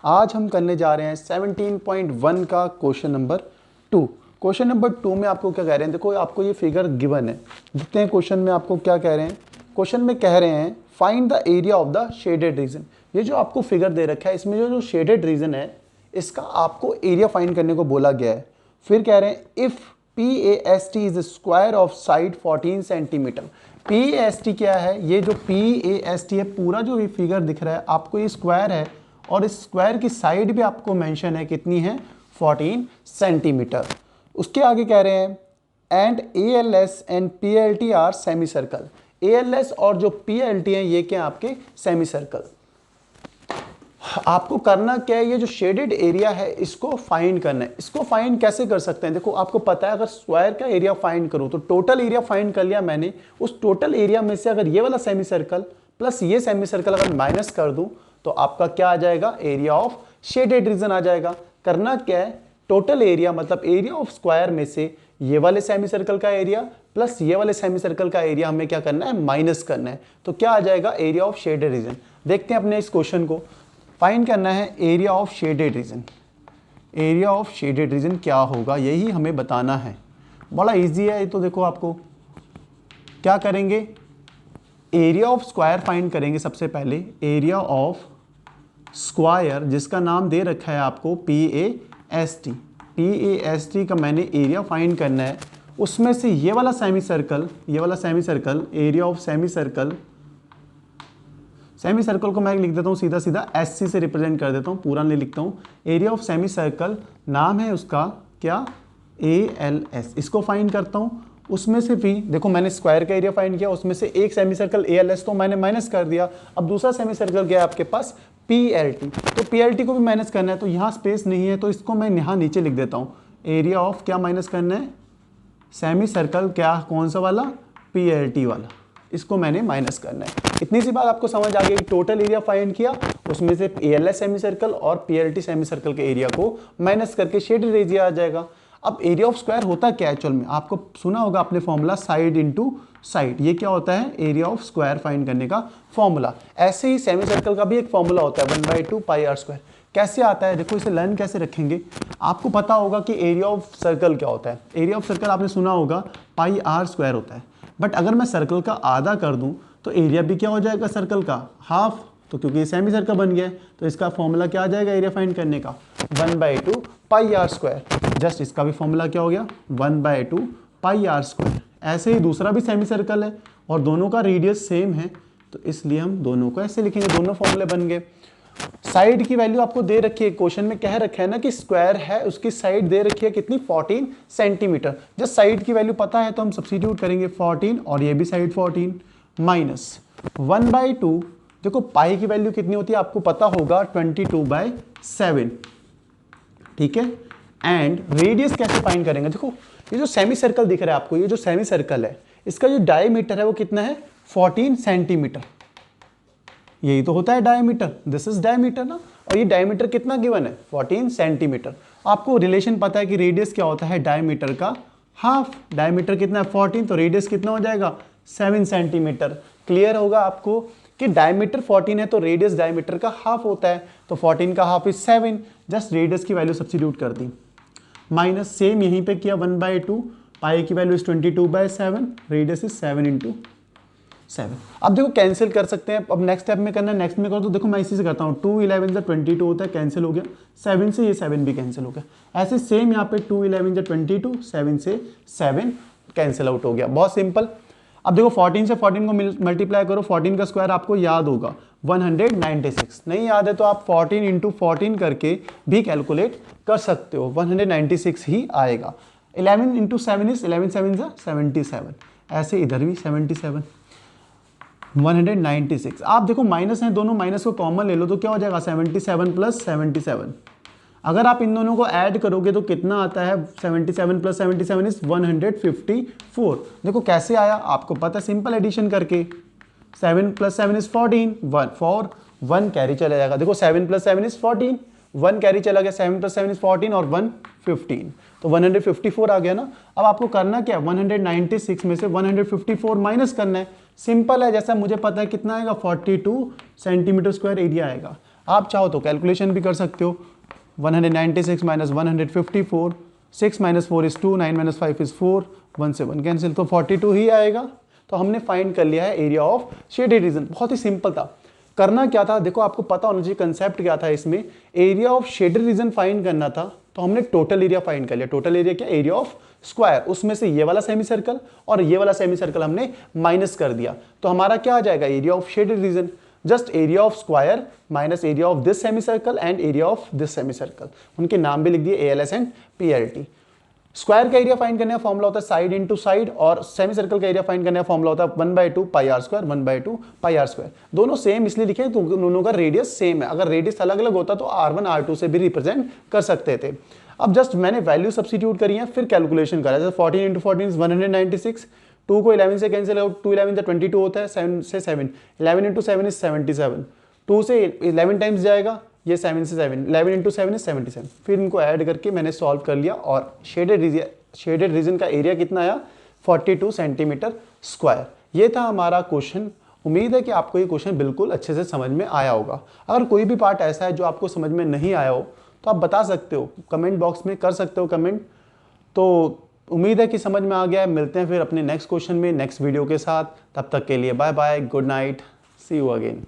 आज हम करने जा रहे हैं 17.1 का क्वेश्चन नंबर 2। क्वेश्चन नंबर 2 में आपको क्या कह रहे हैं, देखो आपको ये फिगर गिवन है। देखते हैं क्वेश्चन में आपको क्या कह रहे हैं। क्वेश्चन में कह रहे हैं find the area of the shaded region. ये जो आपको फिगर दे रखा है इसमें जो शेडेड रीजन है इसका आपको एरिया फाइंड करने को बोला गया है। फिर कह रहे हैं if PAST is square of side 14 centimetre. PAST क्या है, ये जो PAST है पूरा जो ये फिगर दिख रहा है आपको ये स्क्वायर है और इस स्क्वायर की साइड भी आपको मेंशन है कितनी है 14 सेंटीमीटर। उसके आगे कह रहे हैं and ALS and PLT are semi circle. ALS और जो PLT हैं ये क्या आपके सेमी सर्कल। आपको करना क्या है, ये जो शेडेड एरिया है इसको फाइंड करना है। इसको फाइंड कैसे कर सकते हैं, देखो आपको पता है अगर स्क्वायर का एरिया फाइंड करूं तो टोटल एरिया फाइंड कर लिया मैंने। उस टोटल एरिया में से अगर ये वाला सेमी सर्कल प्लस ये सेमी सर्कल अगर माइनस कर दूं तो आपका क्या आ जाएगा, एरिया ऑफ शेडेड रीजन आ जाएगा। करना क्या है, टोटल एरिया मतलब एरिया ऑफ स्क्वायर में से ये वाले सेमी सर्कल का एरिया प्लस ये वाले सेमी सर्कल का एरिया हमें क्या करना है, माइनस करना है। तो क्या आ जाएगा, एरिया ऑफ शेडेड रीजन। देखते हैं अपने इस क्वेश्चन को, फाइंड करना है area of shaded reason. Area of shaded reason क्या होगा यही हमें बताना है। बड़ा इजी है ये तो। देखो आपको क्या करेंगे, एरिया ऑफ स्क्वायर फाइंड करेंगे सबसे पहले। एरिया ऑफ स्क्वायर जिसका नाम दे रखा है आपको PAST। PAST का मैंने एरिया फाइंड करना है। उसमें से ये वाला सेमी सर्कल, ये वाला semi circle, area of semi circle, semi circle को मैं लिख देता हूँ सीधा सीधा SC से रिप्रेजेंट कर देता हूँ, पूरा नहीं लिखता हूँ। एरिया ऑफ सेमी सर्कल नाम है उसका क्या, ALS। इसको फाइंड करता हूँ। उसमें से भी देखो मैंने स्क्वायर का एरिया फाइंड किया, उसमें से एक सेमी सर्कल ALS तो मैंने माइनस कर दिया। अब दूसरा सेमी सर्कल क्या है आपके पास, PLT। तो PLT को भी माइनस करना है तो यहाँ स्पेस नहीं है तो इसको मैं यहाँ नीचे लिख देता हूँ। एरिया ऑफ क्या माइनस करना है, सेमी सर्कल क्या, कौन सा वाला, PLT वाला, इसको मैंने माइनस करना है। इतनी सी बात आपको समझ आ गई। टोटल एरिया फाइंड किया, उसमें से ALS सेमी सर्कल और PLT सेमी सर्कल के एरिया को माइनस करके शेडेड एरिया आ जाएगा। अब एरिया ऑफ स्क्वायर होता क्या है एक्चुअल में, आपको सुना होगा आपने फॉर्मूला साइड इनटू साइड। ये क्या होता है, एरिया ऑफ स्क्वायर फाइंड करने का फॉर्मूला। ऐसे ही सेमी सर्कल का भी एक फॉर्मूला होता है 1/2 पाई आर स्क्वायर। कैसे आता है, देखो इसे लर्न कैसे रखेंगे। आपको पता होगा कि एरिया ऑफ सर्कल क्या होता है। एरिया ऑफ सर्कल आपने सुना होगा पाई आर स्क्वायर होता है। बट अगर मैं सर्कल का आधा कर दूं तो एरिया भी क्या हो जाएगा, सर्कल का हाफ। तो क्योंकि ये सेमी सर्कल बन गया है तो इसका फॉर्मूला क्या आ जाएगा एरिया फाइंड करने का, 1/2 पाई आर स्क्वायर। जस्ट इसका भी फॉर्मूला क्या हो गया, 1/2 पाई आर स्क्वायर। ऐसे ही दूसरा भी सेमी सर्कल है और दोनों का रेडियस सेम है तो इसलिए हम दोनों को ऐसे लिखेंगे, दोनों फॉर्मूले बन गए। साइड की वैल्यू आपको दे रखी है, क्वेश्चन में कह रखा है ना कि स्क्वायर है उसकी साइड दे रखी है कितनी, 14 सेंटीमीटर। जस्ट साइड की वैल्यू पता है तो हम सब्स्टिट्यूट करेंगे 14 और ये भी साइड 14 माइनस 1/2। देखो पाई की वैल्यू कितनी होती है आपको पता होगा 22/7, ठीक है। एंड रेडियस कैसे फाइंड करेंगे, देखो ये जो सेमी सर्कल दिख रहा है आपको, ये जो सेमी सर्कल है इसका जो डायमीटर है वो कितना है, 14 सेंटीमीटर। यही तो होता है डायमीटर, दिस इज डायमीटर ना। और ये डायमीटर कितना गिवन है, 14 सेंटीमीटर। आपको रिलेशन पता है कि रेडियस क्या होता है, डायमीटर का हाफ। डायमीटर कितना है 14, तो रेडियस कितना हो जाएगा 7 सेंटीमीटर। क्लियर होगा आपको कि डायमीटर 14 है तो रेडियस डायमीटर का हाफ होता है, तो 14 का हाफ इज 7। जस्ट रेडियस की वैल्यू सब्स्टिट्यूट कर दी, माइनस सेम यहीं पे किया 1/2, पाई की वैल्यू इज 22/7, रेडियस इज 7 × 7। अब देखो कैंसिल कर सकते हैं। अब नेक्स्ट स्टेप में करना है, नेक्स्ट में करो तो देखो मैं इसी से करता हूँ। 2 11 से 22 होता है, कैंसिल हो गया। 7 से ये 7 भी कैंसिल हो गया। ऐसे सेम यहाँ पे 2 11 से 22, 7 से 7 कैंसिल आउट हो गया। बहुत सिंपल। अब देखो 14 से 14 को मल्टीप्लाई करो, 14 का स्क्वायर आपको याद होगा 196। नहीं याद है तो आप 14 × 14 करके भी कैलकुलेट कर सकते हो, 196 ही आएगा। 11 × 7 इज 11 7 से 77। ऐसे इधर भी 77, 196। आप देखो माइनस है, दोनों माइनस को कॉमन ले लो तो क्या हो जाएगा 77 + 77। अगर आप इन दोनों को ऐड करोगे तो कितना आता है, 77 + 77 इज 154। देखो कैसे आया आपको पता है, सिंपल एडिशन करके 7 + 7 इज 14, 1 कैरी चला जाएगा। देखो 7 + 7 इज 14, 1 कैरी चला गया, 7 + 7 इज 14 और 1 15, तो 154 आ गया ना। अब आपको करना क्या है, 196 में से 154 माइनस करना है। सिंपल है, जैसा मुझे पता है कितना आएगा, 42 सेंटीमीटर स्क्वायर एरिया आएगा। आप चाहो तो कैलकुलेशन भी कर सकते हो, 196 minus 154, 6 minus 4 is 2, 9 minus 5 is 4, 1 से 1 कैंसिल, तो 42 ही आएगा। तो हमने फाइंड कर लिया है एरिया ऑफ शेडेड रीजन। बहुत ही सिंपल था। करना क्या था, देखो आपको पता होना चाहिए कंसेप्ट क्या था इसमें, area of shaded reason find करना था। तो हमने टोटल एरिया फाइंड कर लिया। टोटल एरिया क्या, एरिया ऑफ स्क्वायर, उसमें से ये वाला सेमी सर्कल और ये वाला सेमी सर्कल हमने माइनस कर दिया। तो हमारा क्या आ जाएगा, area of shaded region, just area of square minus area of this semi circle and area of this semi circle. उनके नाम भी लिख दिए, ALS एंड PLT। स्क्वायर का एरिया फाइंड करने का फॉर्मुला होता है साइड इनटू साइड, और सेमी सर्कल का एरिया फाइंड करने का फॉर्मुला होता है 1/2 pi r square, 1/2 pi r square. दोनों सेम इसलिए लिखे तो दोनों का रेडियस सेम है। अगर रेडियस अलग अलग होता तो R1 R2 से भी रिप्रेजेंट कर सकते थे। अब जस्ट मैंने वैल्यू सब्स्टिट्यूट करी है, फिर कैलकुलेशन करा। जैसे 14 × 14 196, 2 को 11 से कैंसिल आउट, 2 11 से 22 होता है, 7 से 7, 11 × 7 इज 77, 2 से 11 टाइम्स जाएगा, ये 7 से 7, 11 × 7 इज 77। फिर इनको ऐड करके मैंने सॉल्व कर लिया और शेडेड रीजन का एरिया कितना आया, 42 सेंटीमीटर स्क्वायर। ये था हमारा क्वेश्चन। उम्मीद है कि आपको ये क्वेश्चन बिल्कुल अच्छे से समझ में आया होगा। अगर कोई भी पार्ट ऐसा है जो आपको समझ में नहीं आया हो तो आप बता सकते हो, कमेंट बॉक्स में कर सकते हो कमेंट। तो उम्मीद है कि समझ में आ गया है। मिलते हैं फिर अपने नेक्स्ट क्वेश्चन में नेक्स्ट वीडियो के साथ। तब तक के लिए bye bye, good night, see you again.